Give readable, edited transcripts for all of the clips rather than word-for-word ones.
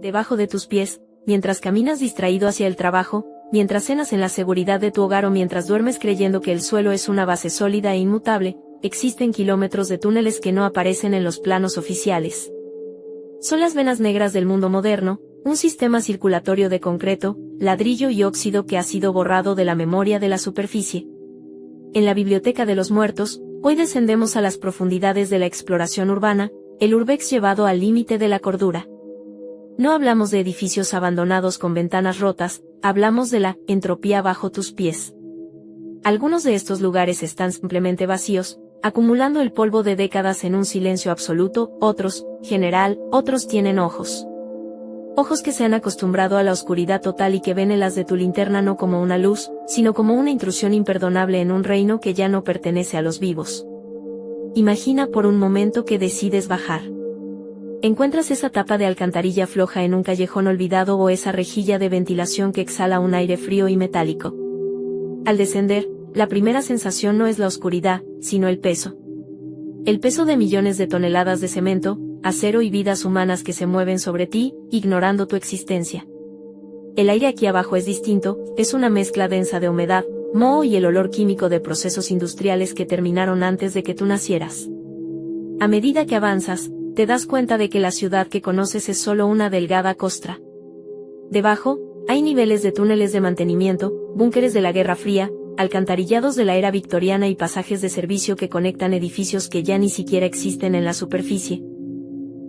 debajo de tus pies, mientras caminas distraído hacia el trabajo, mientras cenas en la seguridad de tu hogar o mientras duermes creyendo que el suelo es una base sólida e inmutable, existen kilómetros de túneles que no aparecen en los planos oficiales. Son las venas negras del mundo moderno, un sistema circulatorio de concreto, ladrillo y óxido que ha sido borrado de la memoria de la superficie. En la Biblioteca de los Muertos, hoy descendemos a las profundidades de la exploración urbana, el urbex llevado al límite de la cordura. No hablamos de edificios abandonados con ventanas rotas, hablamos de la entropía bajo tus pies. Algunos de estos lugares están simplemente vacíos, acumulando el polvo de décadas en un silencio absoluto, otros, otros tienen ojos. Ojos que se han acostumbrado a la oscuridad total y que ven en las de tu linterna no como una luz, sino como una intrusión imperdonable en un reino que ya no pertenece a los vivos. Imagina por un momento que decides bajar. Encuentras esa tapa de alcantarilla floja en un callejón olvidado o esa rejilla de ventilación que exhala un aire frío y metálico. Al descender, la primera sensación no es la oscuridad, sino el peso. El peso de millones de toneladas de cemento, acero y vidas humanas que se mueven sobre ti, ignorando tu existencia. El aire aquí abajo es distinto, es una mezcla densa de humedad, moho y el olor químico de procesos industriales que terminaron antes de que tú nacieras. A medida que avanzas, te das cuenta de que la ciudad que conoces es solo una delgada costra. Debajo, hay niveles de túneles de mantenimiento, búnkeres de la Guerra Fría, alcantarillados de la era victoriana y pasajes de servicio que conectan edificios que ya ni siquiera existen en la superficie.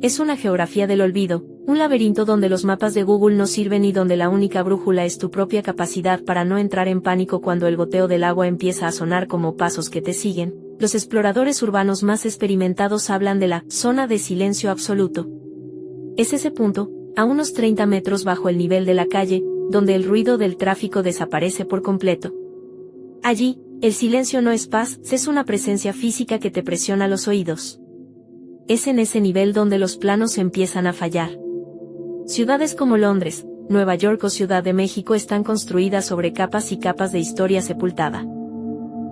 Es una geografía del olvido, un laberinto donde los mapas de Google no sirven y donde la única brújula es tu propia capacidad para no entrar en pánico cuando el goteo del agua empieza a sonar como pasos que te siguen. Los exploradores urbanos más experimentados hablan de la zona de silencio absoluto. Es ese punto, a unos 30 metros bajo el nivel de la calle, donde el ruido del tráfico desaparece por completo. Allí, el silencio no es paz, es una presencia física que te presiona los oídos. Es en ese nivel donde los planos empiezan a fallar. Ciudades como Londres, Nueva York o Ciudad de México están construidas sobre capas y capas de historia sepultada.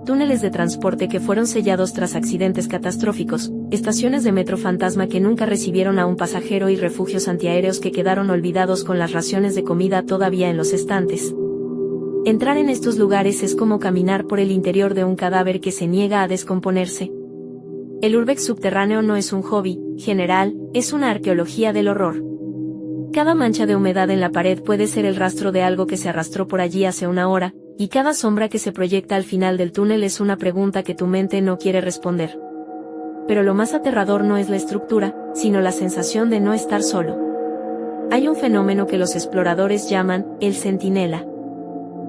Túneles de transporte que fueron sellados tras accidentes catastróficos, estaciones de metro fantasma que nunca recibieron a un pasajero y refugios antiaéreos que quedaron olvidados con las raciones de comida todavía en los estantes. Entrar en estos lugares es como caminar por el interior de un cadáver que se niega a descomponerse. El urbex subterráneo no es un hobby, es una arqueología del horror. Cada mancha de humedad en la pared puede ser el rastro de algo que se arrastró por allí hace una hora, y cada sombra que se proyecta al final del túnel es una pregunta que tu mente no quiere responder. Pero lo más aterrador no es la estructura, sino la sensación de no estar solo. Hay un fenómeno que los exploradores llaman el centinela.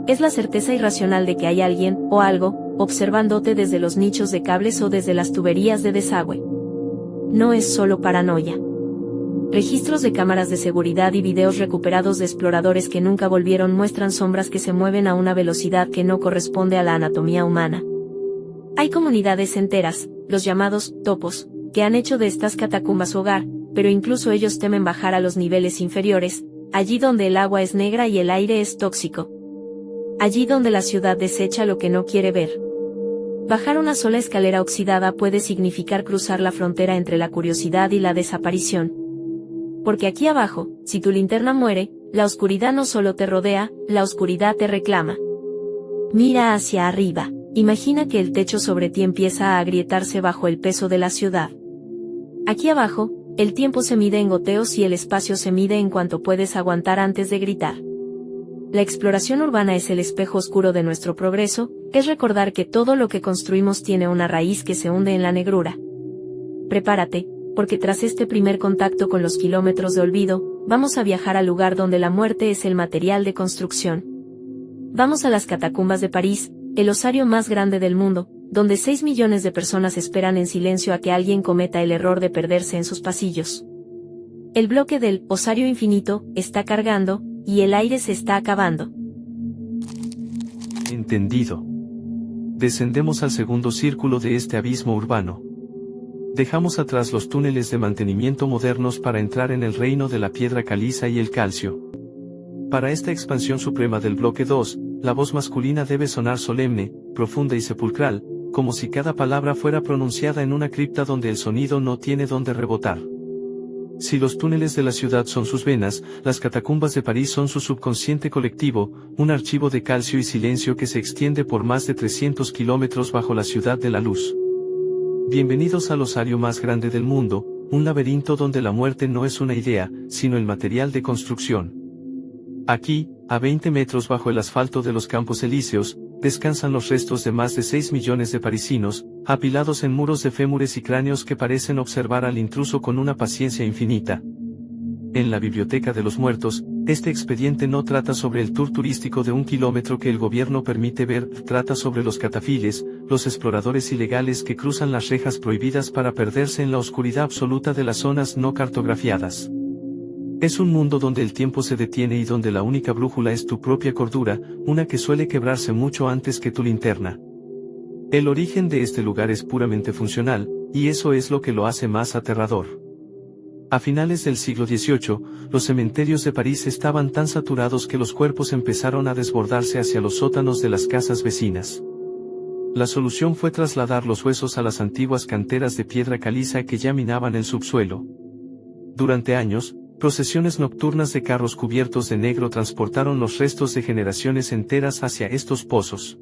Es la certeza irracional de que hay alguien, o algo, observándote desde los nichos de cables o desde las tuberías de desagüe. No es solo paranoia. Registros de cámaras de seguridad y videos recuperados de exploradores que nunca volvieron muestran sombras que se mueven a una velocidad que no corresponde a la anatomía humana. Hay comunidades enteras, los llamados topos, que han hecho de estas catacumbas su hogar, pero incluso ellos temen bajar a los niveles inferiores, allí donde el agua es negra y el aire es tóxico. Allí donde la ciudad desecha lo que no quiere ver. Bajar una sola escalera oxidada puede significar cruzar la frontera entre la curiosidad y la desaparición. Porque aquí abajo, si tu linterna muere, la oscuridad no solo te rodea, la oscuridad te reclama. Mira hacia arriba, imagina que el techo sobre ti empieza a agrietarse bajo el peso de la ciudad. Aquí abajo, el tiempo se mide en goteos y el espacio se mide en cuanto puedes aguantar antes de gritar. La exploración urbana es el espejo oscuro de nuestro progreso, es recordar que todo lo que construimos tiene una raíz que se hunde en la negrura. Prepárate, porque tras este primer contacto con los kilómetros de olvido, vamos a viajar al lugar donde la muerte es el material de construcción. Vamos a las catacumbas de París, el osario más grande del mundo, donde 6 millones de personas esperan en silencio a que alguien cometa el error de perderse en sus pasillos. El bloque del osario infinito está cargando, y el aire se está acabando. Entendido. Descendemos al segundo círculo de este abismo urbano. Dejamos atrás los túneles de mantenimiento modernos para entrar en el reino de la piedra caliza y el calcio. Para esta expansión suprema del bloque 2, la voz masculina debe sonar solemne, profunda y sepulcral, como si cada palabra fuera pronunciada en una cripta donde el sonido no tiene dónde rebotar. Si los túneles de la ciudad son sus venas, las catacumbas de París son su subconsciente colectivo, un archivo de calcio y silencio que se extiende por más de 300 kilómetros bajo la ciudad de la luz. Bienvenidos al osario más grande del mundo, un laberinto donde la muerte no es una idea, sino el material de construcción. Aquí, a 20 metros bajo el asfalto de los Campos Elíseos, descansan los restos de más de 6 millones de parisinos, apilados en muros de fémures y cráneos que parecen observar al intruso con una paciencia infinita. En la Biblioteca de los Muertos, este expediente no trata sobre el tour turístico de 1 kilómetro que el gobierno permite ver, trata sobre los catafiles, los exploradores ilegales que cruzan las rejas prohibidas para perderse en la oscuridad absoluta de las zonas no cartografiadas. Es un mundo donde el tiempo se detiene y donde la única brújula es tu propia cordura, una que suele quebrarse mucho antes que tu linterna. El origen de este lugar es puramente funcional, y eso es lo que lo hace más aterrador. A finales del siglo XVIII, los cementerios de París estaban tan saturados que los cuerpos empezaron a desbordarse hacia los sótanos de las casas vecinas. La solución fue trasladar los huesos a las antiguas canteras de piedra caliza que ya minaban el subsuelo. Durante años, procesiones nocturnas de carros cubiertos de negro transportaron los restos de generaciones enteras hacia estos pozos.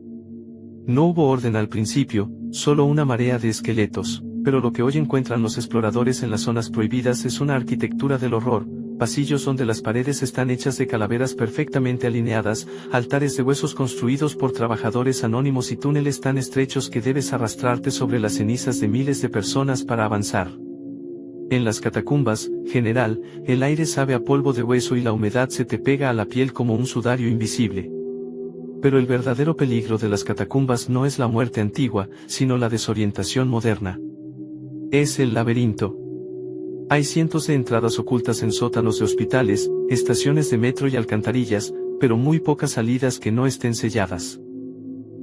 No hubo orden al principio, solo una marea de esqueletos, pero lo que hoy encuentran los exploradores en las zonas prohibidas es una arquitectura del horror, pasillos donde las paredes están hechas de calaveras perfectamente alineadas, altares de huesos construidos por trabajadores anónimos y túneles tan estrechos que debes arrastrarte sobre las cenizas de miles de personas para avanzar. En las catacumbas, general, el aire sabe a polvo de hueso y la humedad se te pega a la piel como un sudario invisible. Pero el verdadero peligro de las catacumbas no es la muerte antigua, sino la desorientación moderna. Es el laberinto. Hay cientos de entradas ocultas en sótanos de hospitales, estaciones de metro y alcantarillas, pero muy pocas salidas que no estén selladas.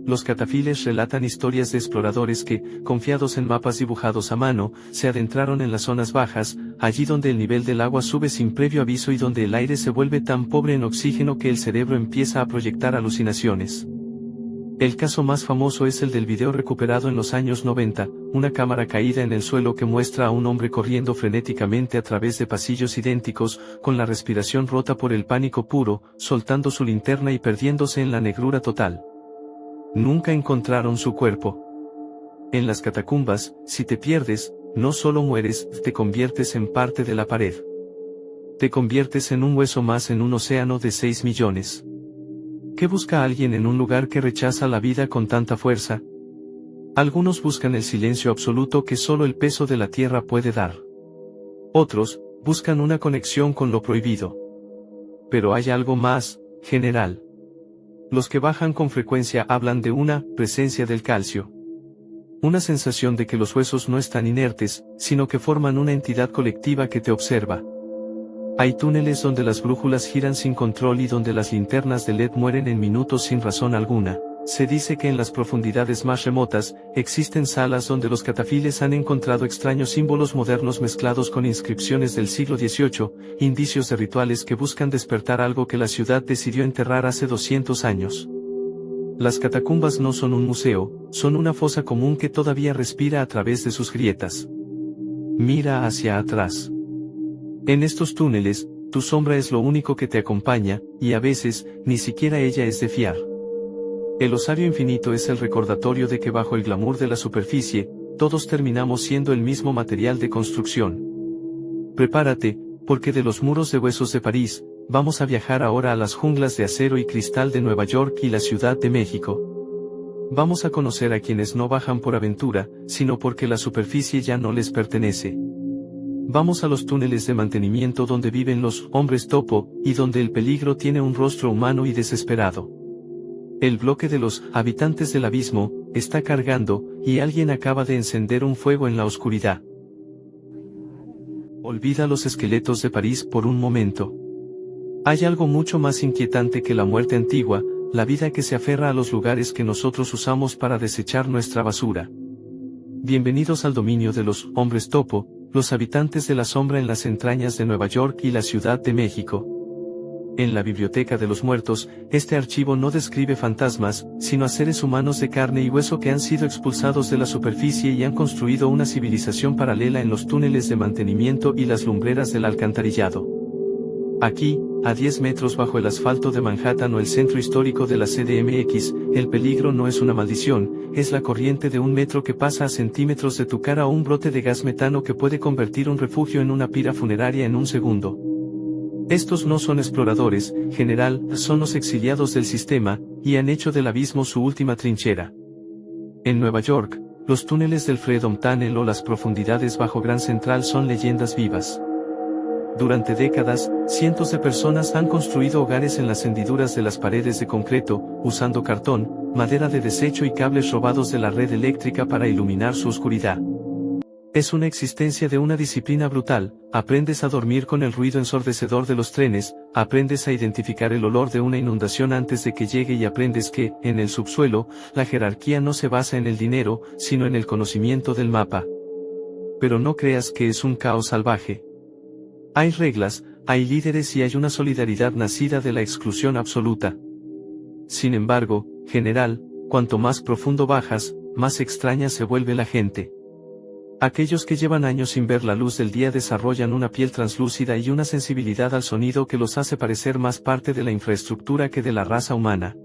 Los catafiles relatan historias de exploradores que, confiados en mapas dibujados a mano, se adentraron en las zonas bajas, allí donde el nivel del agua sube sin previo aviso y donde el aire se vuelve tan pobre en oxígeno que el cerebro empieza a proyectar alucinaciones. El caso más famoso es el del video recuperado en los años 90, una cámara caída en el suelo que muestra a un hombre corriendo frenéticamente a través de pasillos idénticos, con la respiración rota por el pánico puro, soltando su linterna y perdiéndose en la negrura total. Nunca encontraron su cuerpo. En las catacumbas, si te pierdes, no solo mueres, te conviertes en parte de la pared. Te conviertes en un hueso más en un océano de 6 millones. ¿Qué busca alguien en un lugar que rechaza la vida con tanta fuerza? Algunos buscan el silencio absoluto que solo el peso de la tierra puede dar. Otros, buscan una conexión con lo prohibido. Pero hay algo más, general. Los que bajan con frecuencia hablan de una presencia del calcio. Una sensación de que los huesos no están inertes, sino que forman una entidad colectiva que te observa. Hay túneles donde las brújulas giran sin control y donde las linternas de LED mueren en minutos sin razón alguna. Se dice que en las profundidades más remotas, existen salas donde los catafiles han encontrado extraños símbolos modernos mezclados con inscripciones del siglo XVIII, indicios de rituales que buscan despertar algo que la ciudad decidió enterrar hace 200 años. Las catacumbas no son un museo, son una fosa común que todavía respira a través de sus grietas. Mira hacia atrás. En estos túneles, tu sombra es lo único que te acompaña, y a veces, ni siquiera ella es de fiar. El osario infinito es el recordatorio de que bajo el glamour de la superficie, todos terminamos siendo el mismo material de construcción. Prepárate, porque de los muros de huesos de París, vamos a viajar ahora a las junglas de acero y cristal de Nueva York y la Ciudad de México. Vamos a conocer a quienes no bajan por aventura, sino porque la superficie ya no les pertenece. Vamos a los túneles de mantenimiento donde viven los hombres topo, y donde el peligro tiene un rostro humano y desesperado. El bloque de los habitantes del abismo está cargando, y alguien acaba de encender un fuego en la oscuridad. Olvida los esqueletos de París por un momento. Hay algo mucho más inquietante que la muerte antigua, la vida que se aferra a los lugares que nosotros usamos para desechar nuestra basura. Bienvenidos al dominio de los hombres topo, los habitantes de la sombra en las entrañas de Nueva York y la Ciudad de México. En la Biblioteca de los Muertos, este archivo no describe fantasmas, sino a seres humanos de carne y hueso que han sido expulsados de la superficie y han construido una civilización paralela en los túneles de mantenimiento y las lumbreras del alcantarillado. Aquí, a 10 metros bajo el asfalto de Manhattan o el centro histórico de la CDMX, el peligro no es una maldición, es la corriente de 1 metro que pasa a centímetros de tu cara o un brote de gas metano que puede convertir un refugio en una pira funeraria en un segundo. Estos no son exploradores, general, son los exiliados del sistema, y han hecho del abismo su última trinchera. En Nueva York, los túneles del Freedom Tunnel o las profundidades bajo Grand Central son leyendas vivas. Durante décadas, cientos de personas han construido hogares en las hendiduras de las paredes de concreto, usando cartón, madera de desecho y cables robados de la red eléctrica para iluminar su oscuridad. Es una existencia de una disciplina brutal, aprendes a dormir con el ruido ensordecedor de los trenes, aprendes a identificar el olor de una inundación antes de que llegue y aprendes que, en el subsuelo, la jerarquía no se basa en el dinero, sino en el conocimiento del mapa. Pero no creas que es un caos salvaje. Hay reglas, hay líderes y hay una solidaridad nacida de la exclusión absoluta. Sin embargo, general, cuanto más profundo bajas, más extraña se vuelve la gente. Aquellos que llevan años sin ver la luz del día desarrollan una piel translúcida y una sensibilidad al sonido que los hace parecer más parte de la infraestructura que de la raza humana.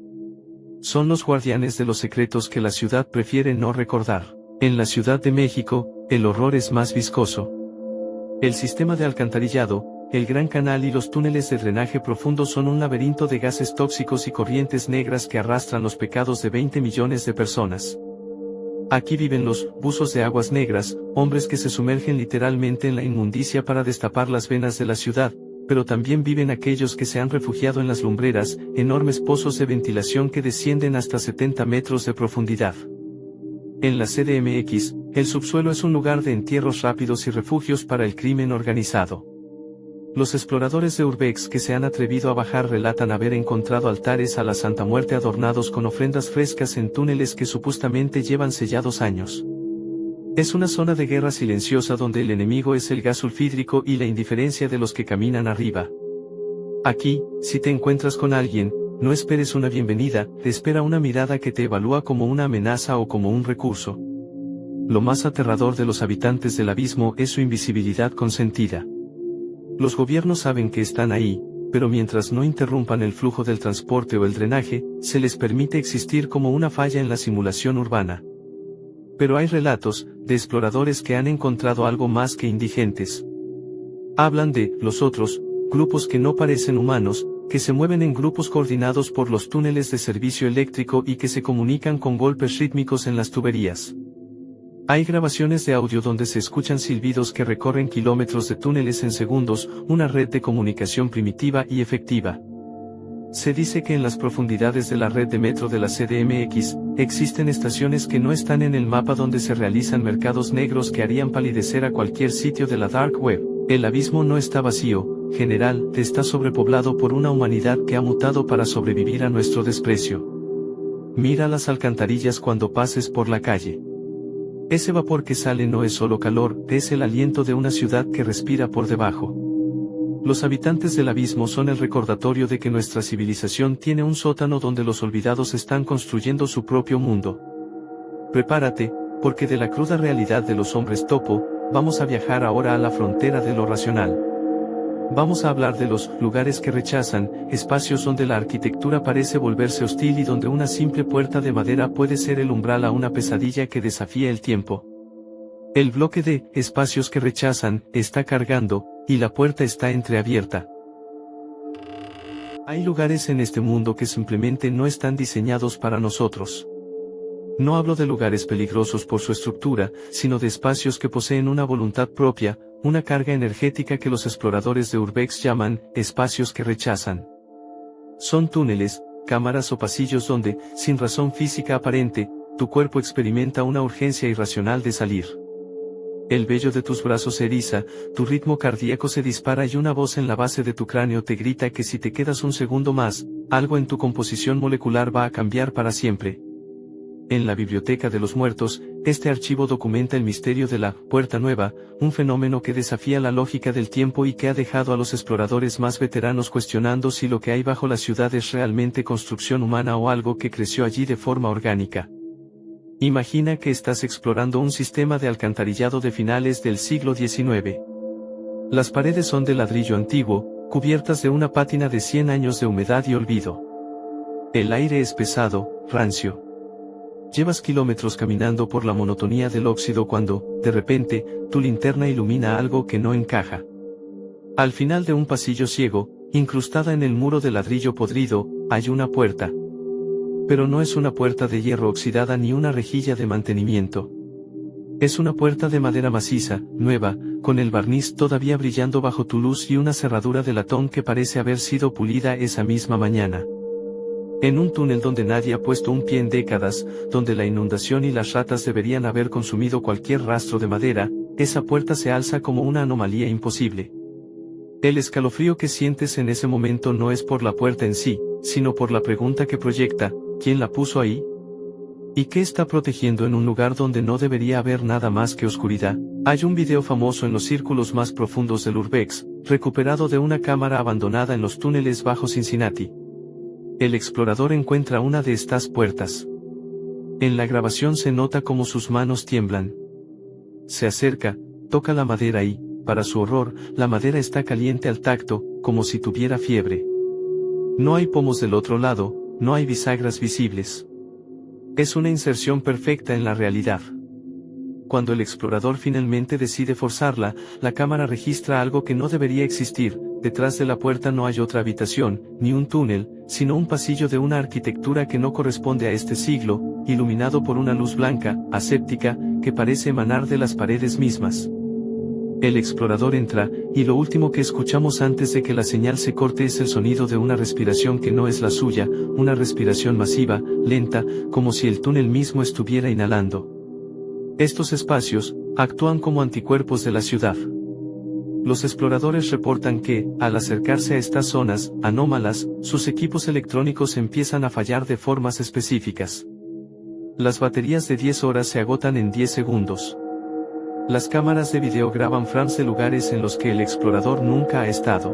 Son los guardianes de los secretos que la ciudad prefiere no recordar. En la Ciudad de México, el horror es más viscoso. El sistema de alcantarillado, el Gran Canal y los túneles de drenaje profundo son un laberinto de gases tóxicos y corrientes negras que arrastran los pecados de 20 millones de personas. Aquí viven los buzos de aguas negras, hombres que se sumergen literalmente en la inmundicia para destapar las venas de la ciudad, pero también viven aquellos que se han refugiado en las lumbreras, enormes pozos de ventilación que descienden hasta 70 metros de profundidad. En la CDMX, el subsuelo es un lugar de entierros rápidos y refugios para el crimen organizado. Los exploradores de Urbex que se han atrevido a bajar relatan haber encontrado altares a la Santa Muerte adornados con ofrendas frescas en túneles que supuestamente llevan sellados años. Es una zona de guerra silenciosa donde el enemigo es el gas sulfídrico y la indiferencia de los que caminan arriba. Aquí, si te encuentras con alguien, no esperes una bienvenida, te espera una mirada que te evalúa como una amenaza o como un recurso. Lo más aterrador de los habitantes del abismo es su invisibilidad consentida. Los gobiernos saben que están ahí, pero mientras no interrumpan el flujo del transporte o el drenaje, se les permite existir como una falla en la simulación urbana. Pero hay relatos, de exploradores que han encontrado algo más que indigentes. Hablan de, los otros, grupos que no parecen humanos, que se mueven en grupos coordinados por los túneles de servicio eléctrico y que se comunican con golpes rítmicos en las tuberías. Hay grabaciones de audio donde se escuchan silbidos que recorren kilómetros de túneles en segundos, una red de comunicación primitiva y efectiva. Se dice que en las profundidades de la red de metro de la CDMX, existen estaciones que no están en el mapa donde se realizan mercados negros que harían palidecer a cualquier sitio de la Dark Web. El abismo no está vacío, general, está sobrepoblado por una humanidad que ha mutado para sobrevivir a nuestro desprecio. Mira las alcantarillas cuando pases por la calle. Ese vapor que sale no es solo calor, es el aliento de una ciudad que respira por debajo. Los habitantes del abismo son el recordatorio de que nuestra civilización tiene un sótano donde los olvidados están construyendo su propio mundo. Prepárate, porque de la cruda realidad de los hombres topo, vamos a viajar ahora a la frontera de lo racional. Vamos a hablar de los lugares que rechazan, espacios donde la arquitectura parece volverse hostil y donde una simple puerta de madera puede ser el umbral a una pesadilla que desafía el tiempo. El bloque de espacios que rechazan está cargando, y la puerta está entreabierta. Hay lugares en este mundo que simplemente no están diseñados para nosotros. No hablo de lugares peligrosos por su estructura, sino de espacios que poseen una voluntad propia, una carga energética que los exploradores de Urbex llaman espacios que rechazan. Son túneles, cámaras o pasillos donde, sin razón física aparente, tu cuerpo experimenta una urgencia irracional de salir. El vello de tus brazos se eriza, tu ritmo cardíaco se dispara y una voz en la base de tu cráneo te grita que si te quedas un segundo más, algo en tu composición molecular va a cambiar para siempre. En la Biblioteca de los Muertos, este archivo documenta el misterio de la Puerta Nueva, un fenómeno que desafía la lógica del tiempo y que ha dejado a los exploradores más veteranos cuestionando si lo que hay bajo la ciudad es realmente construcción humana o algo que creció allí de forma orgánica. Imagina que estás explorando un sistema de alcantarillado de finales del siglo XIX. Las paredes son de ladrillo antiguo, cubiertas de una pátina de 100 años de humedad y olvido. El aire es pesado, rancio. Llevas kilómetros caminando por la monotonía del óxido cuando, de repente, tu linterna ilumina algo que no encaja. Al final de un pasillo ciego, incrustada en el muro de ladrillo podrido, hay una puerta. Pero no es una puerta de hierro oxidada ni una rejilla de mantenimiento. Es una puerta de madera maciza, nueva, con el barniz todavía brillando bajo tu luz y una cerradura de latón que parece haber sido pulida esa misma mañana. En un túnel donde nadie ha puesto un pie en décadas, donde la inundación y las ratas deberían haber consumido cualquier rastro de madera, esa puerta se alza como una anomalía imposible. El escalofrío que sientes en ese momento no es por la puerta en sí, sino por la pregunta que proyecta: ¿quién la puso ahí? ¿Y qué está protegiendo en un lugar donde no debería haber nada más que oscuridad? Hay un video famoso en los círculos más profundos del Urbex, recuperado de una cámara abandonada en los túneles bajo Cincinnati. El explorador encuentra una de estas puertas. En la grabación se nota cómo sus manos tiemblan. Se acerca, toca la madera y, para su horror, la madera está caliente al tacto, como si tuviera fiebre. No hay pomos del otro lado, no hay bisagras visibles. Es una inserción perfecta en la realidad. Cuando el explorador finalmente decide forzarla, la cámara registra algo que no debería existir. Detrás de la puerta no hay otra habitación, ni un túnel, sino un pasillo de una arquitectura que no corresponde a este siglo, iluminado por una luz blanca, aséptica, que parece emanar de las paredes mismas. El explorador entra, y lo último que escuchamos antes de que la señal se corte es el sonido de una respiración que no es la suya, una respiración masiva, lenta, como si el túnel mismo estuviera inhalando. Estos espacios actúan como anticuerpos de la ciudad. Los exploradores reportan que, al acercarse a estas zonas anómalas, sus equipos electrónicos empiezan a fallar de formas específicas. Las baterías de 10 horas se agotan en 10 segundos. Las cámaras de video graban frames de lugares en los que el explorador nunca ha estado.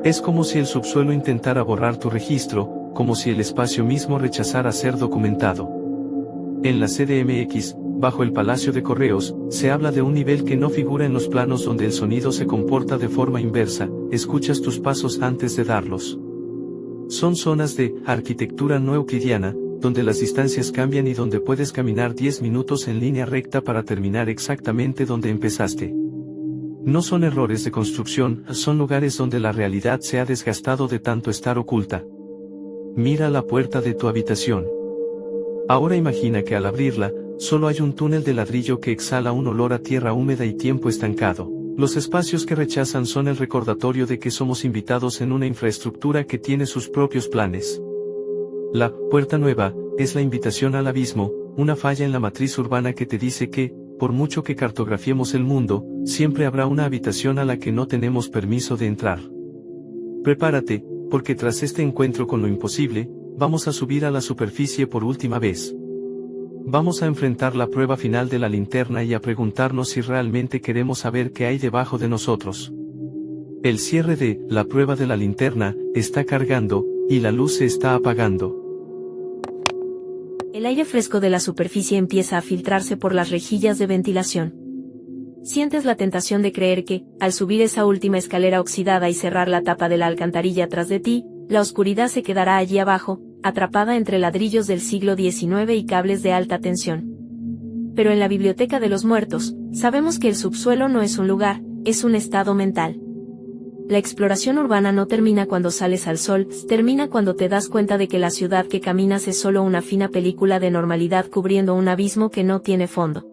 Es como si el subsuelo intentara borrar tu registro, como si el espacio mismo rechazara ser documentado. En la CDMX, bajo el Palacio de Correos, se habla de un nivel que no figura en los planos donde el sonido se comporta de forma inversa, escuchas tus pasos antes de darlos. Son zonas de arquitectura no euclidiana, donde las distancias cambian y donde puedes caminar 10 minutos en línea recta para terminar exactamente donde empezaste. No son errores de construcción, son lugares donde la realidad se ha desgastado de tanto estar oculta. Mira la puerta de tu habitación. Ahora imagina que al abrirla, solo hay un túnel de ladrillo que exhala un olor a tierra húmeda y tiempo estancado. Los espacios que rechazan son el recordatorio de que somos invitados en una infraestructura que tiene sus propios planes. La Puerta Nueva es la invitación al abismo, una falla en la matriz urbana que te dice que, por mucho que cartografiemos el mundo, siempre habrá una habitación a la que no tenemos permiso de entrar. Prepárate, porque tras este encuentro con lo imposible, vamos a subir a la superficie por última vez. Vamos a enfrentar la prueba final de la linterna y a preguntarnos si realmente queremos saber qué hay debajo de nosotros. El cierre de la prueba de la linterna está cargando, y la luz se está apagando. El aire fresco de la superficie empieza a filtrarse por las rejillas de ventilación. Sientes la tentación de creer que, al subir esa última escalera oxidada y cerrar la tapa de la alcantarilla tras de ti, la oscuridad se quedará allí abajo, atrapada entre ladrillos del siglo XIX y cables de alta tensión. Pero en la Biblioteca de los Muertos, sabemos que el subsuelo no es un lugar, es un estado mental. La exploración urbana no termina cuando sales al sol, termina cuando te das cuenta de que la ciudad que caminas es solo una fina película de normalidad cubriendo un abismo que no tiene fondo.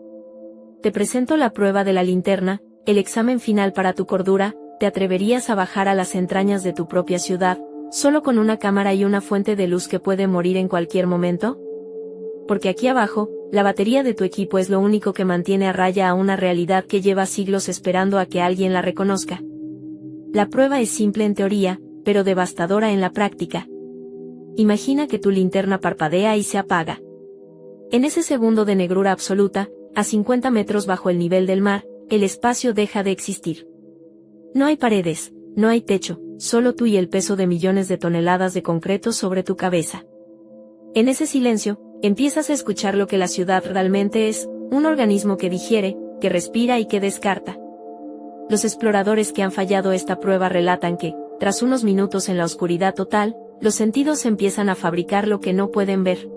Te presento la prueba de la linterna, el examen final para tu cordura. ¿Te atreverías a bajar a las entrañas de tu propia ciudad, solo con una cámara y una fuente de luz que puede morir en cualquier momento? Porque aquí abajo, la batería de tu equipo es lo único que mantiene a raya a una realidad que lleva siglos esperando a que alguien la reconozca. La prueba es simple en teoría, pero devastadora en la práctica. Imagina que tu linterna parpadea y se apaga. En ese segundo de negrura absoluta, a 50 metros bajo el nivel del mar, el espacio deja de existir. No hay paredes, no hay techo, solo tú y el peso de millones de toneladas de concreto sobre tu cabeza. En ese silencio, empiezas a escuchar lo que la ciudad realmente es, un organismo que digiere, que respira y que descarta. Los exploradores que han fallado esta prueba relatan que, tras unos minutos en la oscuridad total, los sentidos empiezan a fabricar lo que no pueden ver.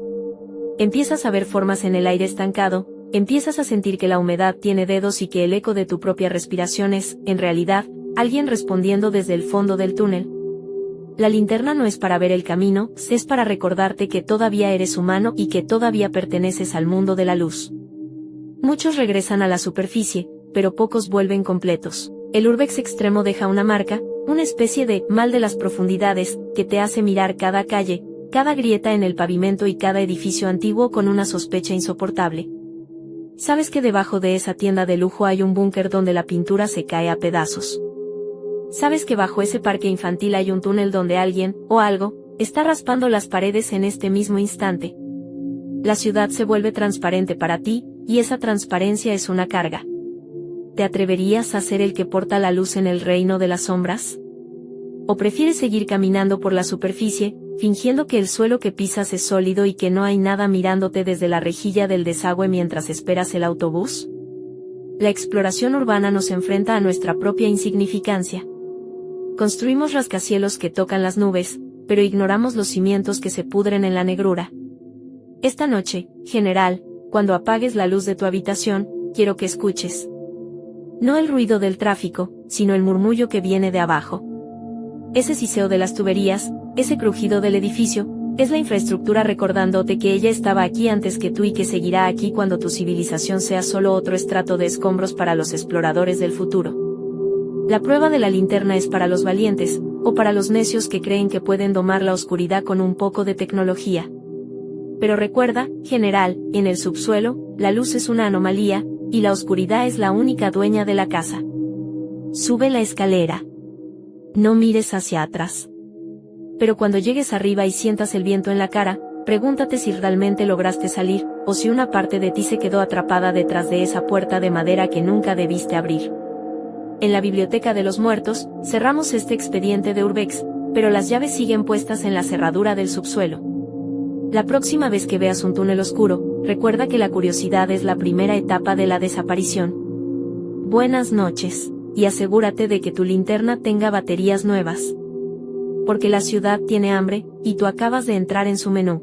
Empiezas a ver formas en el aire estancado, empiezas a sentir que la humedad tiene dedos y que el eco de tu propia respiración es, en realidad, alguien respondiendo desde el fondo del túnel. La linterna no es para ver el camino, es para recordarte que todavía eres humano y que todavía perteneces al mundo de la luz. Muchos regresan a la superficie, pero pocos vuelven completos. El urbex extremo deja una marca, una especie de mal de las profundidades, que te hace mirar cada calle, cada grieta en el pavimento y cada edificio antiguo con una sospecha insoportable. Sabes que debajo de esa tienda de lujo hay un búnker donde la pintura se cae a pedazos. Sabes que bajo ese parque infantil hay un túnel donde alguien, o algo, está raspando las paredes en este mismo instante. La ciudad se vuelve transparente para ti, y esa transparencia es una carga. ¿Te atreverías a ser el que porta la luz en el reino de las sombras? ¿O prefieres seguir caminando por la superficie, fingiendo que el suelo que pisas es sólido y que no hay nada mirándote desde la rejilla del desagüe mientras esperas el autobús? La exploración urbana nos enfrenta a nuestra propia insignificancia. Construimos rascacielos que tocan las nubes, pero ignoramos los cimientos que se pudren en la negrura. Esta noche, general, cuando apagues la luz de tu habitación, quiero que escuches. No el ruido del tráfico, sino el murmullo que viene de abajo. Ese siseo de las tuberías, ese crujido del edificio, es la infraestructura recordándote que ella estaba aquí antes que tú y que seguirá aquí cuando tu civilización sea solo otro estrato de escombros para los exploradores del futuro. La prueba de la linterna es para los valientes, o para los necios que creen que pueden domar la oscuridad con un poco de tecnología. Pero recuerda, general, en el subsuelo, la luz es una anomalía, y la oscuridad es la única dueña de la casa. Sube la escalera. No mires hacia atrás. Pero cuando llegues arriba y sientas el viento en la cara, pregúntate si realmente lograste salir, o si una parte de ti se quedó atrapada detrás de esa puerta de madera que nunca debiste abrir. En la biblioteca de los muertos, cerramos este expediente de urbex, pero las llaves siguen puestas en la cerradura del subsuelo. La próxima vez que veas un túnel oscuro, recuerda que la curiosidad es la primera etapa de la desaparición. Buenas noches, y asegúrate de que tu linterna tenga baterías nuevas. Porque la ciudad tiene hambre, y tú acabas de entrar en su menú.